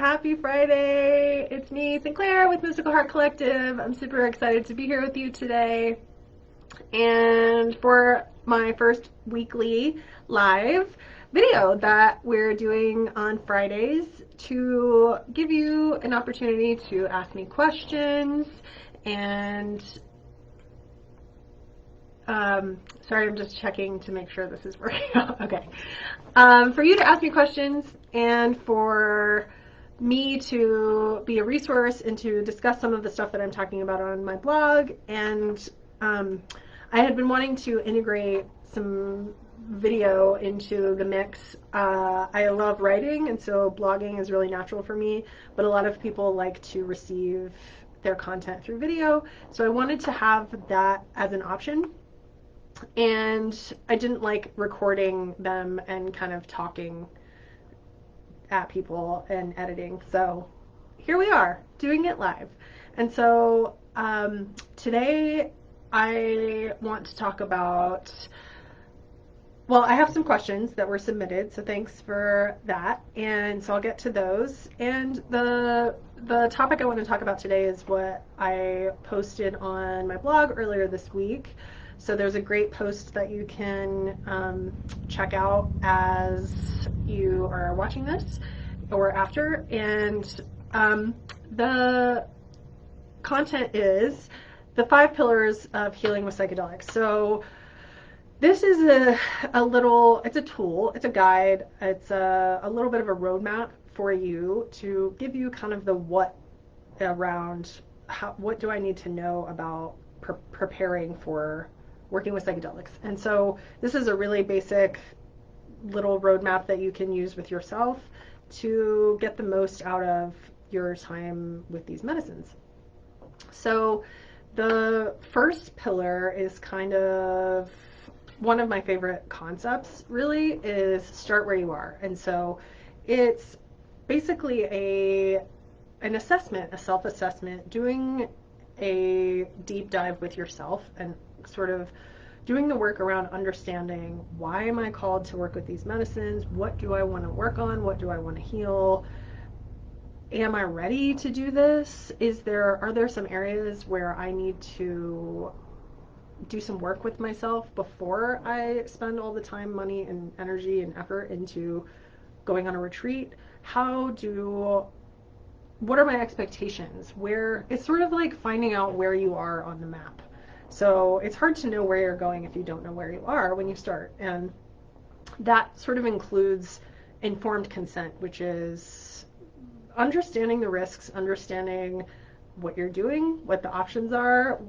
Happy Friday! It's me, Sinclair, with Mystical Heart Collective. I'm super excited to be here with you today. And for my first weekly live video that we're doing on Fridays to give you an opportunity to ask me questions and sorry, I'm just checking to make sure this is working out. Okay. For you to ask me questions and for me to be a resource and to discuss some of the stuff that I'm talking about on my blog. And I had been wanting to integrate some video into the mix. I love writing, and so blogging is really natural for me, but a lot of people like to receive their content through video. So I wanted to have that as an option. And I didn't like recording them and kind of talking at people and editing. So here we are doing it live. And so today I want to talk about, well, I have some questions that were submitted, so thanks for that. And so I'll get to those. And the topic I want to talk about today is what I posted on my blog earlier this week. So there's a great post that you can check out as you are watching this or after. And the content is the 5 pillars of healing with psychedelics. So this is it's a tool, it's a guide, it's a little bit of a roadmap for you to give you kind of the what around what do I need to know about preparing for working with psychedelics. And so this is a really basic little roadmap that you can use with yourself to get the most out of your time with these medicines. So the first pillar is kind of one of my favorite concepts, really, is start where you are. And so it's basically an assessment, a self-assessment, doing a deep dive with yourself and sort of doing the work around understanding, why am I called to work with these medicines? What do I want to work on? What do I want to heal? Am I ready to do this? Are there some areas where I need to do some work with myself before I spend all the time, money, and energy and effort into going on a retreat? What are my expectations? It's sort of like finding out where you are on the map. So it's hard to know where you're going if you don't know where you are when you start. And that sort of includes informed consent, which is understanding the risks, understanding what you're doing, what the options are,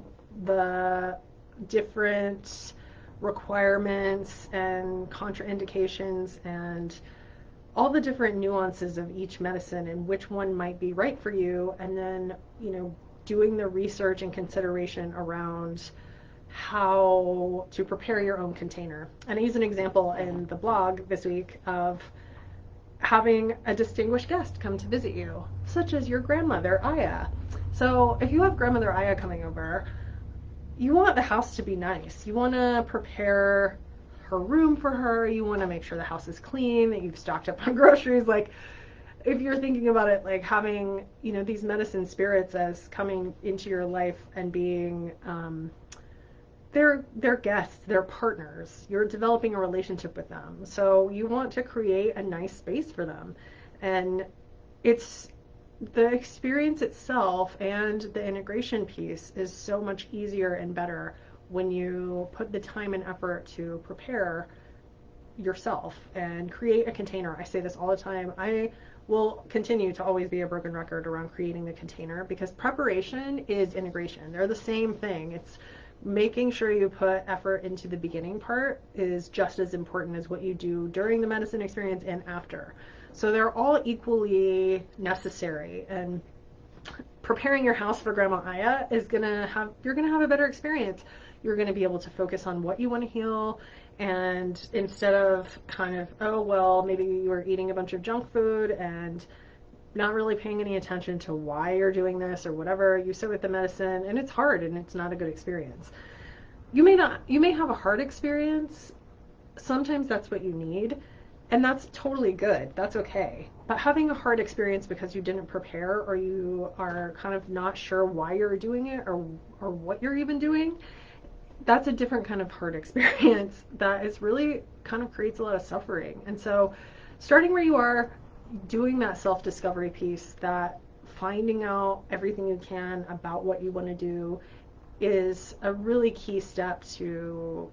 the different requirements and contraindications, and all the different nuances of each medicine and which one might be right for you. And then, doing the research and consideration around how to prepare your own container. And I use an example in the blog this week of having a distinguished guest come to visit you, such as your grandmother, Aya. So if you have grandmother Aya coming over, you want the house to be nice. You want to prepare her room for her. You want to make sure the house is clean, that you've stocked up on groceries. Like, if you're thinking about it, like having, these medicine spirits as coming into your life and being they're guests, they're partners. You're developing a relationship with them. So you want to create a nice space for them. And it's the experience itself and the integration piece is so much easier and better when you put the time and effort to prepare yourself and create a container. I say this all the time. I will continue to always be a broken record around creating the container, because preparation is integration. They're the same thing. It's making sure you put effort into the beginning part is just as important as what you do during the medicine experience and after. So they're all equally necessary. And preparing your house for Grandma Aya you're gonna have a better experience. You're gonna be able to focus on what you want to heal, and instead of kind of, oh well, maybe you were eating a bunch of junk food and not really paying any attention to why you're doing this or whatever, you sit with the medicine and it's hard and it's not a good experience. You may have a hard experience. Sometimes that's what you need. And that's totally good. That's okay. But having a hard experience because you didn't prepare or you are kind of not sure why you're doing it or what you're even doing, that's a different kind of hard experience that is really kind of creates a lot of suffering. And so starting where you are, doing that self-discovery piece, that finding out everything you can about what you want to do is a really key step to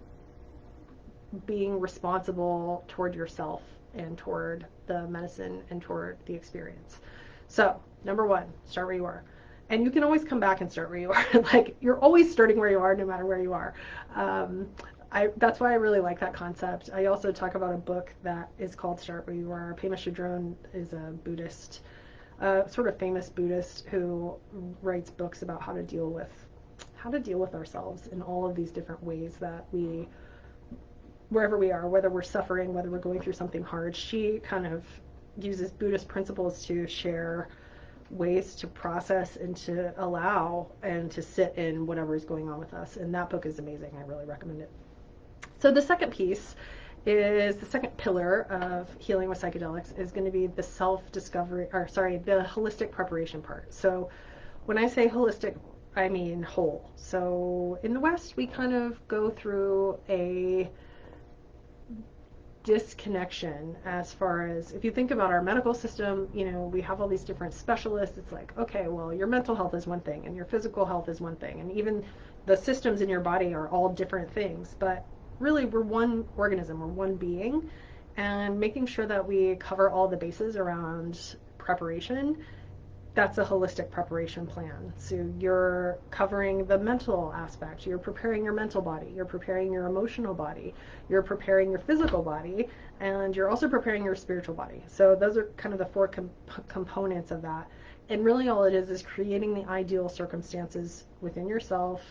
being responsible toward yourself and toward the medicine and toward the experience. So, number one, start where you are. And you can always come back and start where you are. Like, you're always starting where you are, no matter where you are. That's why I really like that concept. I also talk about a book that is called Start Where You Are. Pema Chodron is a Buddhist, sort of famous Buddhist who writes books about how to deal with ourselves in all of these different ways that we, wherever we are, whether we're suffering, whether we're going through something hard. She kind of uses Buddhist principles to share ways to process and to allow and to sit in whatever is going on with us. And that book is amazing. I really recommend it. So the second piece is the second pillar of healing with psychedelics is going to be the self-discovery, or sorry, the holistic preparation part. So when I say holistic, I mean whole. So in the West, we kind of go through a disconnection as far as if you think about our medical system, we have all these different specialists. It's like, okay, well, your mental health is one thing and your physical health is one thing, and even the systems in your body are all different things, but really we're one organism, we're one being, and making sure that we cover all the bases around preparation, that's a holistic preparation plan. So you're covering the mental aspect, you're preparing your mental body, you're preparing your emotional body, you're preparing your physical body, and you're also preparing your spiritual body. So those are kind of the four components of that. And really all it is creating the ideal circumstances within yourself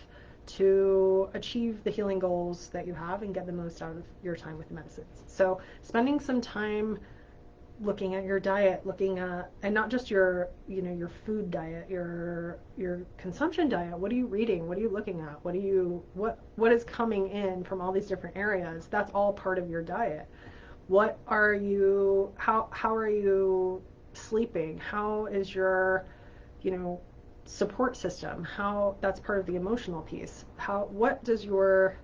to achieve the healing goals that you have and get the most out of your time with the medicines. So spending some time looking at your diet, looking at, and not just your, your food diet, your consumption diet. What are you reading? What are you looking at? What is coming in from all these different areas? That's all part of your diet. What are you, how are you sleeping? How is your, support system? How, that's part of the emotional piece. What does your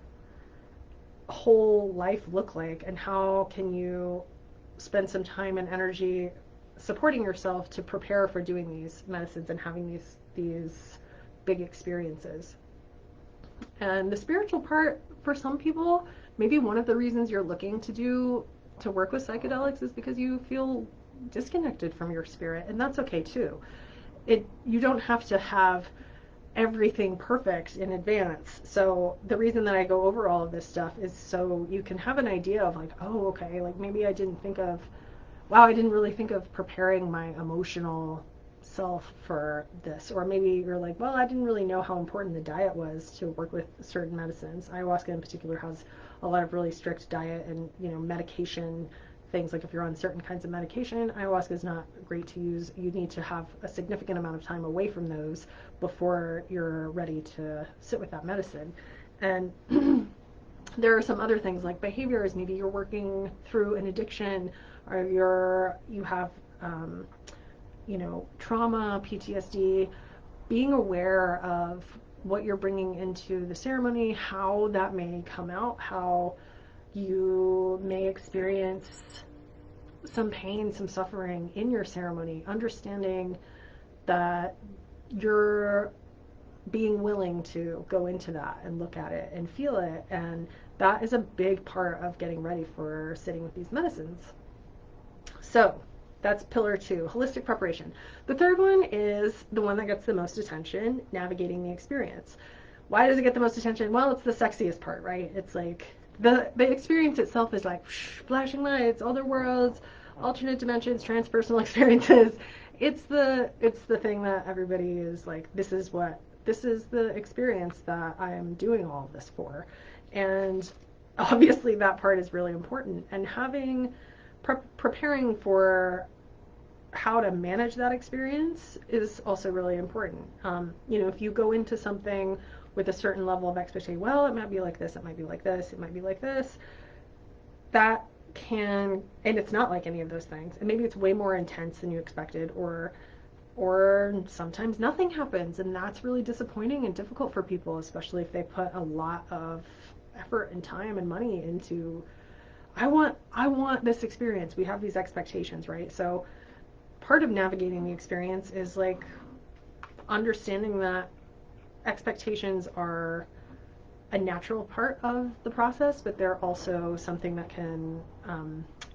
whole life look like, and how can you spend some time and energy supporting yourself to prepare for doing these medicines and having these big experiences. And the spiritual part, for some people, maybe one of the reasons you're looking to work with psychedelics is because you feel disconnected from your spirit, and that's okay too. You don't have to have everything perfect in advance. So the reason that I go over all of this stuff is so you can have an idea of like, oh, okay, like maybe I didn't really think of preparing my emotional self for this. Or maybe you're like, well, I didn't really know how important the diet was to work with certain medicines. Ayahuasca in particular has a lot of really strict diet and, medication things. Like if you're on certain kinds of medication, ayahuasca is not great to use. You need to have a significant amount of time away from those before you're ready to sit with that medicine. And there are some other things like behaviors. Maybe you're working through an addiction, or you have trauma, PTSD. Being aware of what you're bringing into the ceremony, how that may come out, how you may experience some pain, some suffering in your ceremony, understanding that you're being willing to go into that and look at it and feel it. And that is a big part of getting ready for sitting with these medicines. So that's pillar 2, holistic preparation. The third one is the one that gets the most attention, navigating the experience. Why does it get the most attention? Well, it's the sexiest part, right? It's like the experience itself is like flashing lights, other worlds, alternate dimensions, transpersonal experiences. It's the thing that everybody is like, this is the experience that I am doing all of this for. And obviously that part is really important. And having preparing for how to manage that experience is also really important. If you go into something with a certain level of expectation, well, it might be like this, it might be like this, it might be like this, that and it's not like any of those things, and maybe it's way more intense than you expected, or sometimes nothing happens, and that's really disappointing and difficult for people, especially if they put a lot of effort and time and money into, I want this experience. We have these expectations, right? So part of navigating the experience is like understanding that expectations are a natural part of the process, but they're also something that can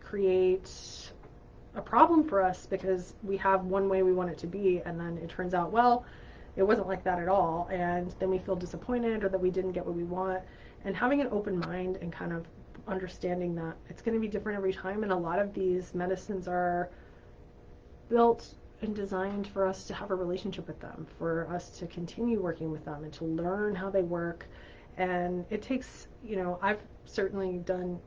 create a problem for us because we have one way we want it to be, and then it turns out, well, it wasn't like that at all, and then we feel disappointed or that we didn't get what we want. And having an open mind and kind of understanding that it's going to be different every time, and a lot of these medicines are built and designed for us to have a relationship with them, for us to continue working with them and to learn how they work. And it takes, I've certainly done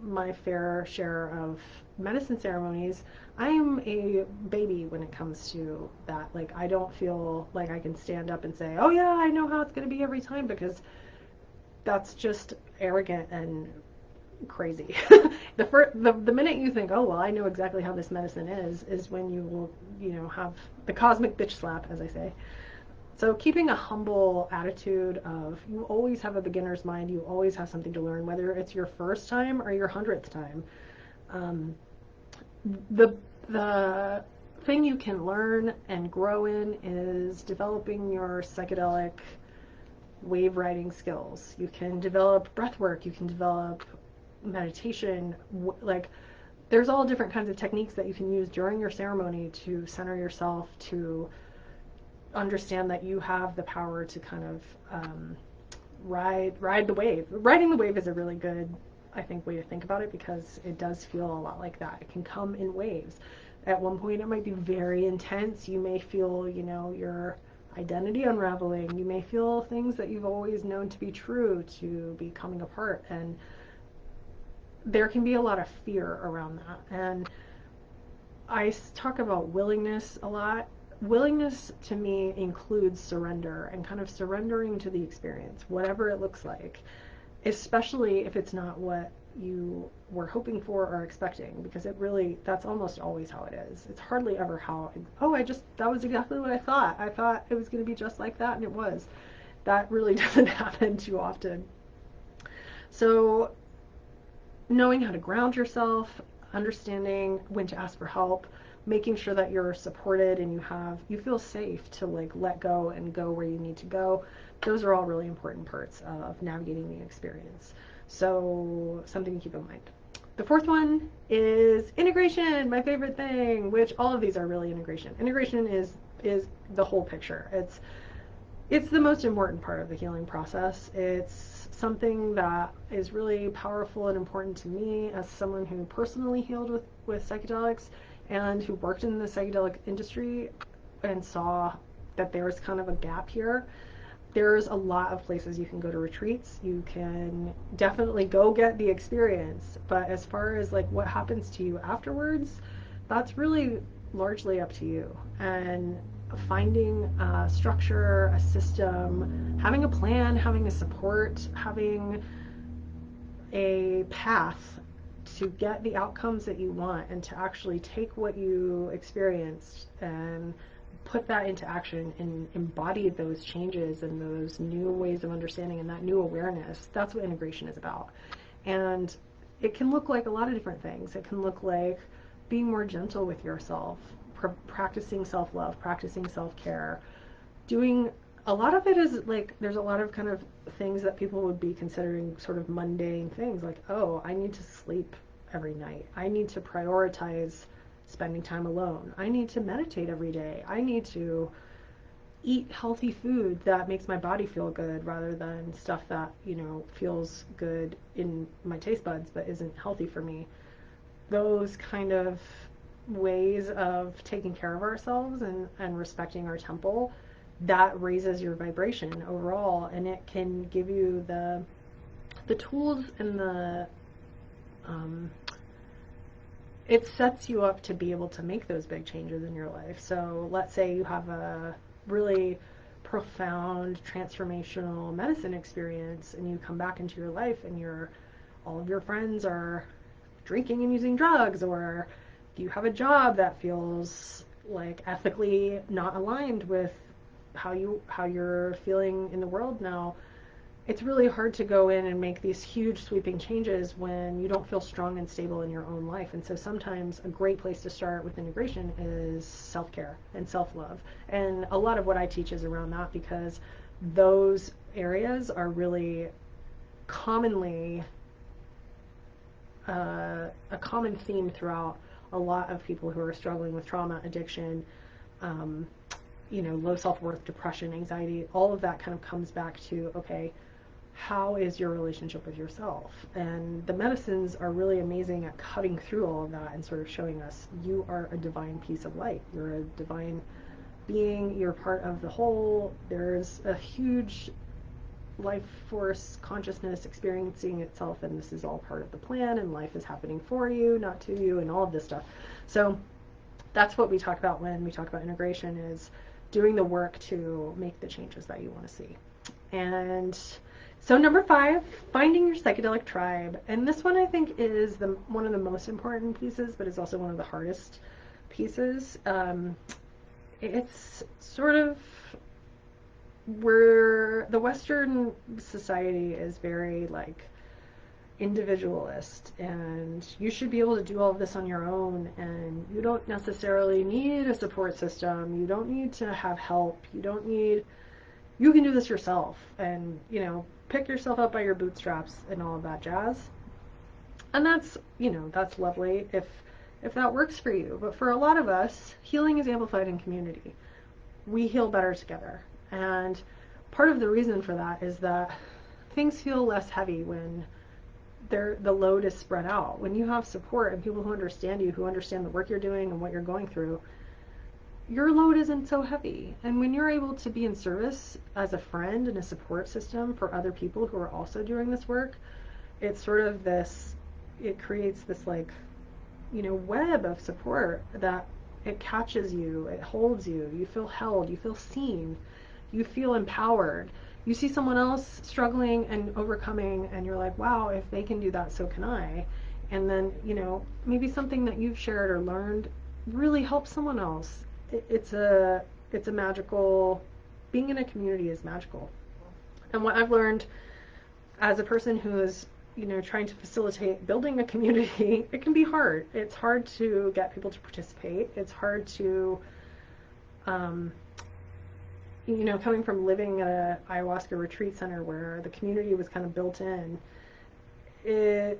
my fair share of medicine ceremonies. I am a baby when it comes to that. Like, I don't feel like I can stand up and say, oh yeah, I know how it's going to be every time, because that's just arrogant and crazy. The minute you think, oh well, I know exactly how this medicine is when you will, have the cosmic bitch slap, as I say. So keeping a humble attitude of, you always have a beginner's mind, you always have something to learn, whether it's your first time or your 100th time. The thing you can learn and grow in is developing your psychedelic wave riding skills. You can develop breath work, you can develop meditation, like there's all different kinds of techniques that you can use during your ceremony to center yourself, to understand that you have the power to kind of ride the wave. Riding the wave is a really good, I think, way to think about it, because it does feel a lot like that. It can come in waves. At one point it might be very intense. You may feel, your identity unraveling. You may feel things that you've always known to be true to be coming apart, and there can be a lot of fear around that. And I talk about willingness a lot. Willingness to me includes surrender, and kind of surrendering to the experience, whatever it looks like, especially if it's not what you were hoping for or expecting, because that's almost always how it is. It's hardly ever how, that was exactly what I thought. I thought it was going to be just like that, and it was. That really doesn't happen too often. So knowing how to ground yourself, understanding when to ask for help, making sure that you're supported and you feel safe to like let go and go where you need to go. Those are all really important parts of navigating the experience. So something to keep in mind. The fourth one is integration, my favorite thing, which all of these are really integration. Integration is the whole picture. It's the most important part of the healing process. It's something that is really powerful and important to me as someone who personally healed with psychedelics and who worked in the psychedelic industry and saw that there was kind of a gap here. There's a lot of places you can go to retreats. You can definitely go get the experience, but as far as like what happens to you afterwards, that's really largely up to you. And finding a structure, a system, having a plan, having a support, having a path to get the outcomes that you want, and to actually take what you experienced and put that into action and embody those changes and those new ways of understanding and that new awareness. That's what integration is about. And it can look like a lot of different things. It can look like being more gentle with yourself, practicing self-love, practicing self-care, doing a lot of it is like, there's a lot of kind of things that people would be considering sort of mundane things, like, oh, I need to sleep every night. I need to prioritize spending time alone. I need to meditate every day. I need to eat healthy food that makes my body feel good rather than stuff that, feels good in my taste buds but isn't healthy for me. Those kind of ways of taking care of ourselves and respecting our temple, that raises your vibration overall, and it can give you the tools and it sets you up to be able to make those big changes in your life. So let's say you have a really profound transformational medicine experience and you come back into your life and all of your friends are drinking and using drugs, or do you have a job that feels like ethically not aligned with how you're feeling in the world now? It's really hard to go in and make these huge sweeping changes when you don't feel strong and stable in your own life. And so sometimes a great place to start with integration is self-care and self-love. And a lot of what I teach is around that, because those areas are really commonly a common theme throughout a lot of people who are struggling with trauma, addiction, low self-worth, depression, anxiety. All of that kind of comes back to, okay, how is your relationship with yourself? And the medicines are really amazing at cutting through all of that and sort of showing us you are a divine piece of light. You're a divine being. You're part of the whole. There's a huge life force consciousness experiencing itself, and this is all part of the plan, and life is happening for you, not to you, and all of this stuff. So that's what we talk about when we talk about integration, is doing the work to make the changes that you want to see. And so number 5, finding your psychedelic tribe. And this one I think is one of the most important pieces, but is also one of the hardest pieces. It's sort of where the Western society is very like individualist, and you should be able to do all of this on your own, and you don't necessarily need a support system. You don't need to have help. You can do this yourself, and pick yourself up by your bootstraps and all of that jazz. And that's lovely if that works for you. But for a lot of us, healing is amplified in community. We heal better together. And part of the reason for that is that things feel less heavy when the load is spread out. When you have support and people who understand you, who understand the work you're doing and what you're going through, your load isn't so heavy. And when you're able to be in service as a friend and a support system for other people who are also doing this work, it's sort of it creates this web of support that it catches you, it holds you, you feel held, you feel seen, you feel empowered. You see someone else struggling and overcoming, and you're like, wow, if they can do that, so can I. And then, maybe something that you've shared or learned really helps someone else. It's a magical, being in a community is magical. And what I've learned as a person who is, trying to facilitate building a community, it can be hard. It's hard to get people to participate. It's hard to, coming from living at a ayahuasca retreat center where the community was kind of built in,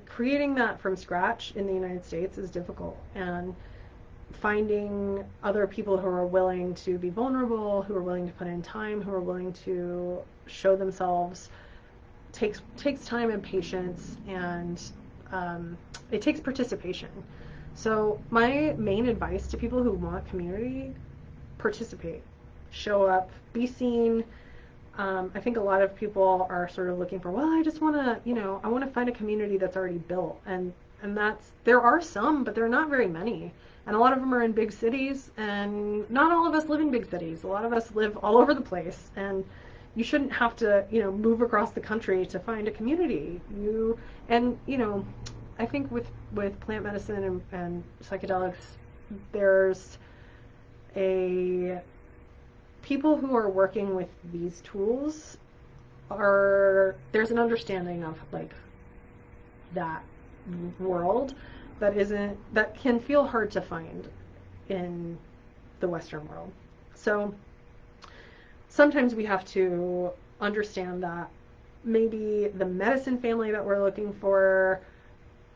creating that from scratch in the United States is difficult. And finding other people who are willing to be vulnerable, who are willing to put in time, who are willing to show themselves takes time and patience, and it takes participation. So my main advice to people who want community: participate, show up, be seen. I think a lot of people are sort of looking for, well, I just want to, I want to find a community that's already built, and there are some, but there are not very many. And a lot of them are in big cities, and not all of us live in big cities. A lot of us live all over the place, and you shouldn't have to, move across the country to find a community. I think with plant medicine and psychedelics, there's people who are working with these tools there's an understanding of that world that can feel hard to find in the Western world. So sometimes we have to understand that maybe the medicine family that we're looking for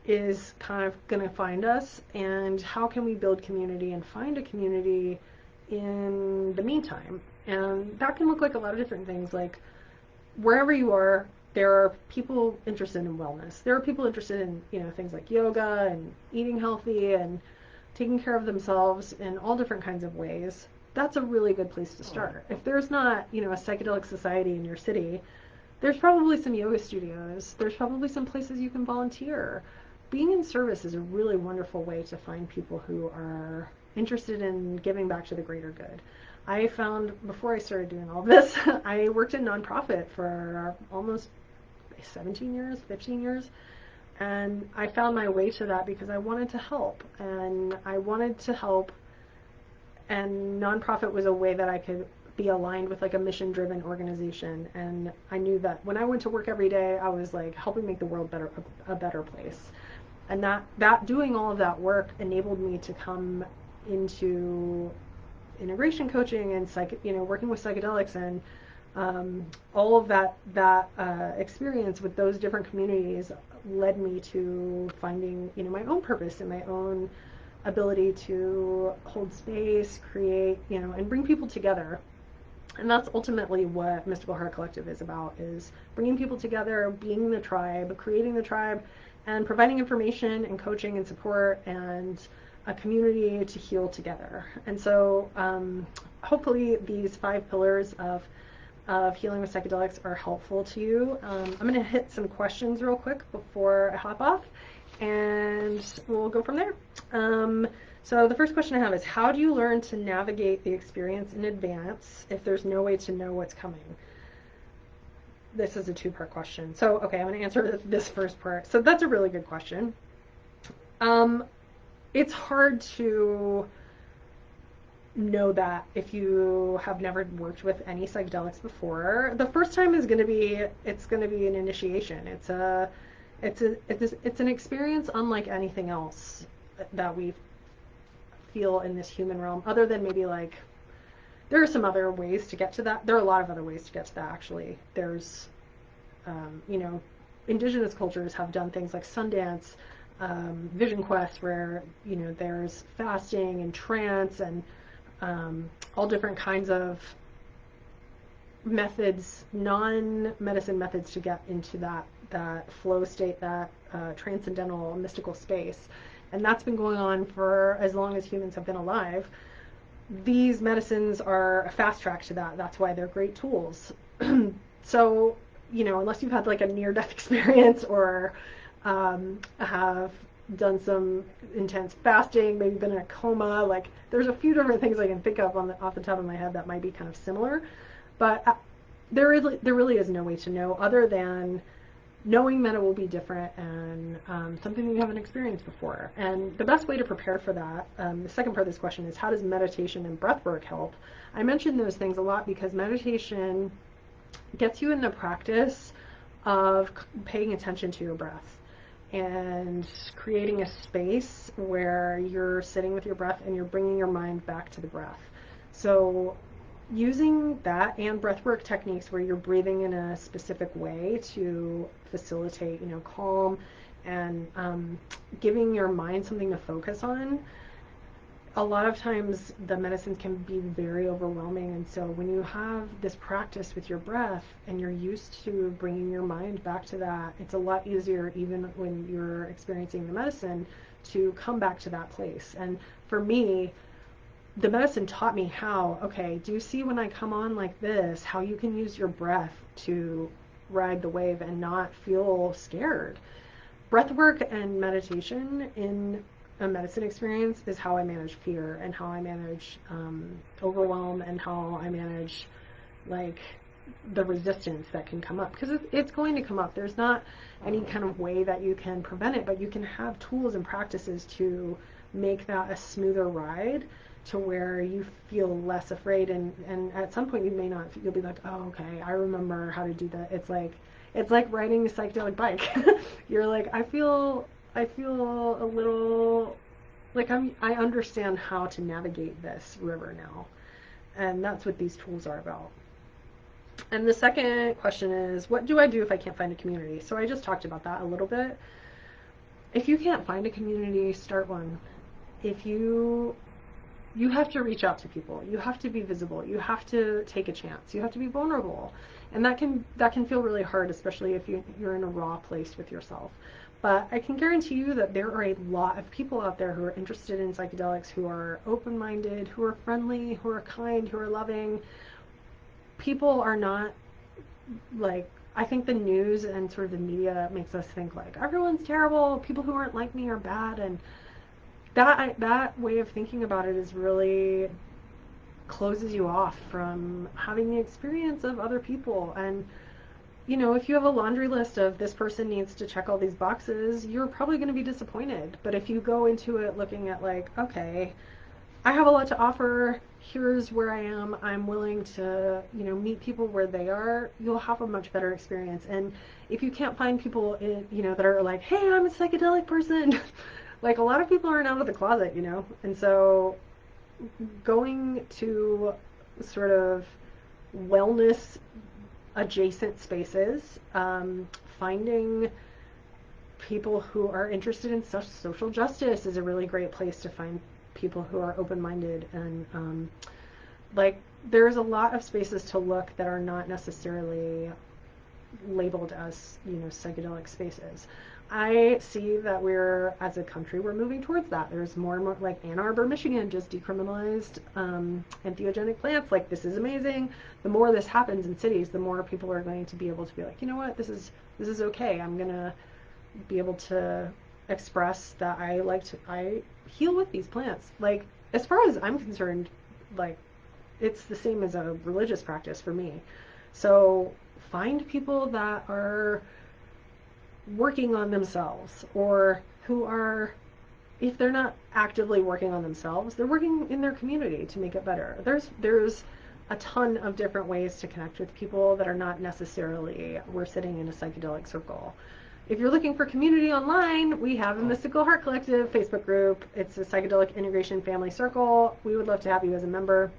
is kind of going to find us, and how can we build community and find a community in the meantime. And that can look like a lot of different things. Like, wherever you are, there are people interested in wellness. There are people interested in, things like yoga and eating healthy and taking care of themselves in all different kinds of ways. That's a really good place to start. If there's not, a psychedelic society in your city, there's probably some yoga studios. There's probably some places you can volunteer. Being in service is a really wonderful way to find people who are interested in giving back to the greater good. I found, before I started doing all this, I worked in nonprofit for almost 17 years, 15 years. And I found my way to that because I wanted to help, and I wanted to help, and nonprofit was a way that I could be aligned with like a mission-driven organization. And I knew that when I went to work every day, I was like helping make the world a better place. And that doing all of that work enabled me to come into integration coaching and working with psychedelics, and all of that experience with those different communities led me to finding my own purpose and my own ability to hold space, create, and bring people together. And that's ultimately what Mystical Heart Collective is about, is bringing people together, being the tribe, creating the tribe, and providing information and coaching and support and a community to heal together. And so hopefully these 5 pillars of healing with psychedelics are helpful to you. I'm going to hit some questions real quick before I hop off, and we'll go from there. So the first question I have is, how do you learn to navigate the experience in advance if there's no way to know what's coming? This is a 2-part question. So, okay, I'm going to answer this first part. So that's a really good question. It's hard to know that if you have never worked with any psychedelics before. The first time is going to be an initiation. It's an experience unlike anything else that we feel in this human realm, other than maybe like there are some other ways to get to that. There are a lot of other ways to get to that, actually. There's indigenous cultures have done things like Sundance, Vision Quest, where there's fasting and trance and all different kinds of methods, non-medicine methods, to get into that flow state, that transcendental mystical space. And that's been going on for as long as humans have been alive. These medicines are a fast track to that. That's why they're great tools. So, unless you've had like a near-death experience or have done some intense fasting, maybe been in a coma, like there's a few different things I can think of off the top of my head that might be kind of similar. But there really is no way to know other than knowing that it will be different and something that you haven't experienced before. And the best way to prepare for that, the second part of this question is, how does meditation and breath work help? I mention those things a lot because meditation gets you in the practice of paying attention to your breath and creating a space where you're sitting with your breath and you're bringing your mind back to the breath. So using that and breathwork techniques where you're breathing in a specific way to facilitate, calm and giving your mind something to focus on. A lot of times the medicines can be very overwhelming, and so when you have this practice with your breath and you're used to bringing your mind back to that, it's a lot easier, even when you're experiencing the medicine, to come back to that place. And for me, the medicine taught me how, okay, do you see when I come on like this, how you can use your breath to ride the wave and not feel scared? Breath work and meditation in a medicine experience is how I manage fear and how I manage overwhelm and how I manage like the resistance that can come up, because it's going to come up. There's not any kind of way that you can prevent it, but you can have tools and practices to make that a smoother ride, to where you feel less afraid, and at some point you'll be like, oh, okay, I remember how to do that. It's like riding a psychedelic bike. You're like, I feel a little like I understand how to navigate this river now. And that's what these tools are about. And the second question is, what do I do if I can't find a community? So I just talked about that a little bit. If you can't find a community, start one. If you have to reach out to people. You have to be visible. You have to take a chance. You have to be vulnerable. And that can feel really hard, especially if you're in a raw place with yourself. But I can guarantee you that there are a lot of people out there who are interested in psychedelics, who are open-minded, who are friendly, who are kind, who are loving. People are not like, I think the news and sort of the media makes us think like everyone's terrible, people who aren't like me are bad, and that way of thinking about it is really closes you off from having the experience of other people. And you know, if you have a laundry list of this person needs to check all these boxes, you're probably going to be disappointed. But if you go into it looking at like, okay, I have a lot to offer. Here's where I am. I'm willing to, you know, meet people where they are. You'll have a much better experience. And if you can't find people in, you know, that are like, hey, I'm a psychedelic person, like a lot of people aren't out of the closet, you know. And so going to sort of wellness adjacent spaces, finding people who are interested in social justice is a really great place to find people who are open-minded, and like there's a lot of spaces to look that are not necessarily labeled as, you know, psychedelic spaces. I see that we're, as a country, we're moving towards that. There's more and more, like Ann Arbor, Michigan just decriminalized entheogenic plants. Like, this is amazing. The more this happens in cities, the more people are going to be able to be like, you know what, this is okay. I'm gonna be able to express that I heal with these plants. Like, as far as I'm concerned, like it's the same as a religious practice for me. So find people that are working on themselves, or who are, if they're not actively working on themselves, they're working in their community to make it better. There's a ton of different ways to connect with people that are not necessarily we're sitting in a psychedelic circle. If you're looking for community online, we have a Mystical Heart Collective Facebook group. It's a Psychedelic Integration Family Circle. We would love to have you as a member.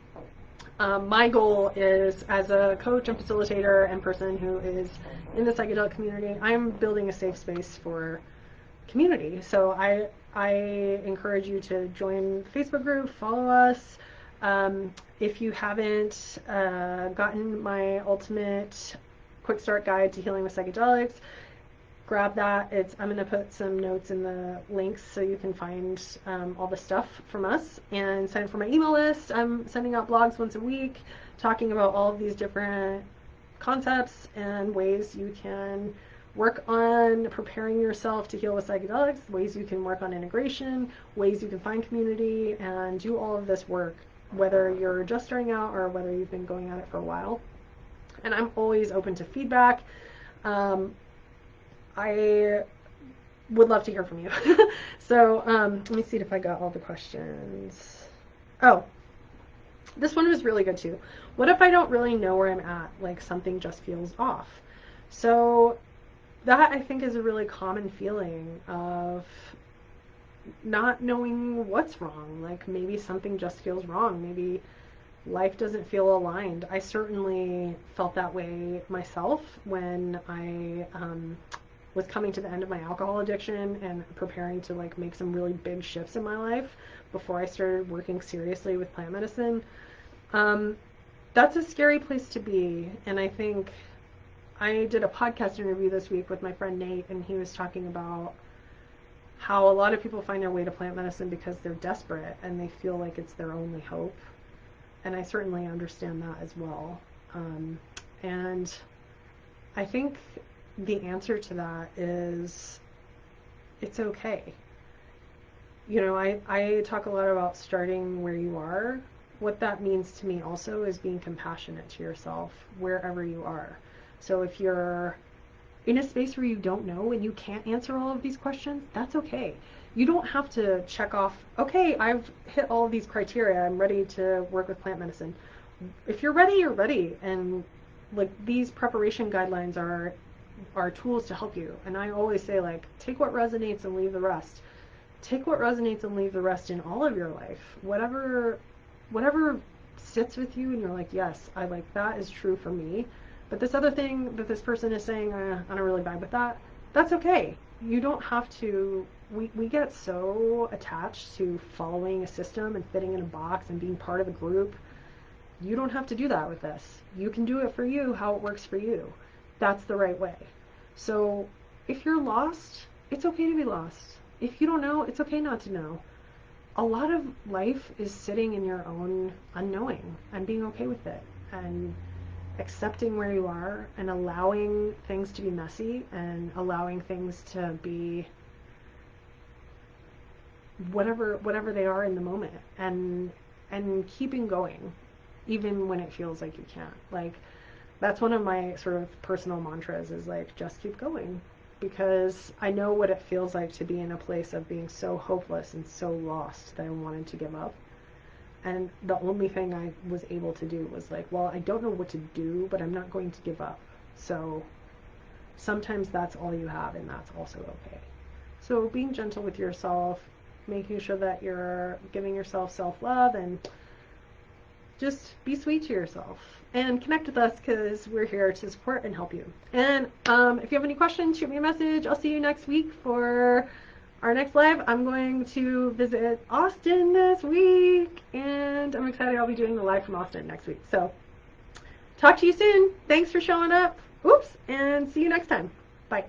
My goal is, as a coach and facilitator and person who is in the psychedelic community, I'm building a safe space for community. So I encourage you to join the Facebook group, follow us. If you haven't gotten my ultimate quick start guide to healing with psychedelics, grab that. I'm going to put some notes in the links so you can find all the stuff from us, and sign up for my email list. I'm sending out blogs once a week talking about all of these different concepts and ways you can work on preparing yourself to heal with psychedelics, ways you can work on integration, ways you can find community and do all of this work, whether you're just starting out or whether you've been going at it for a while. And I'm always open to feedback. I would love to hear from you. So let me see if I got all the questions. Oh, this one was really good too. What if I don't really know where I'm at? Like, something just feels off. So that, I think, is a really common feeling of not knowing what's wrong. Like, maybe something just feels wrong. Maybe life doesn't feel aligned. I certainly felt that way myself when I was coming to the end of my alcohol addiction and preparing to like make some really big shifts in my life before I started working seriously with plant medicine. That's a scary place to be. And I think I did a podcast interview this week with my friend Nate, and he was talking about how a lot of people find their way to plant medicine because they're desperate and they feel like it's their only hope. And I certainly understand that as well. And I think the answer to that is it's okay. You know, I talk a lot about starting where you are. What that means to me also is being compassionate to yourself wherever you are. So if you're in a space where you don't know and you can't answer all of these questions, that's okay. You don't have to check off, okay, I've hit all of these criteria, I'm ready to work with plant medicine. If you're ready, you're ready. And like, these preparation guidelines are tools to help you. And I always say, like, take what resonates and leave the rest. Take what resonates and leave the rest in all of your life. Whatever sits with you and you're like, yes, I like that is true for me. But this other thing that this person is saying, I don't really vibe with that. That's okay. You don't have to. We get so attached to following a system and fitting in a box and being part of a group. You don't have to do that with this. You can do it for you how it works for you. That's the right way. So if you're lost, it's okay to be lost. If you don't know, it's okay not to know. A lot of life is sitting in your own unknowing and being okay with it and accepting where you are and allowing things to be messy and allowing things to be whatever they are in the moment, and keeping going even when it feels like you can't. Like, That's one of my sort of personal mantras, is like, just keep going, because I know what it feels like to be in a place of being so hopeless and so lost that I wanted to give up. And the only thing I was able to do was like, well, I don't know what to do, but I'm not going to give up. So sometimes that's all you have, and that's also okay. So being gentle with yourself, making sure that you're giving yourself self-love, and just be sweet to yourself. And connect with us, because we're here to support and help you. And if you have any questions, shoot me a message. I'll see you next week for our next live. I'm going to visit Austin this week, and I'm excited. I'll be doing the live from Austin next week. So talk to you soon. Thanks for showing up. Oops, and see you next time. Bye.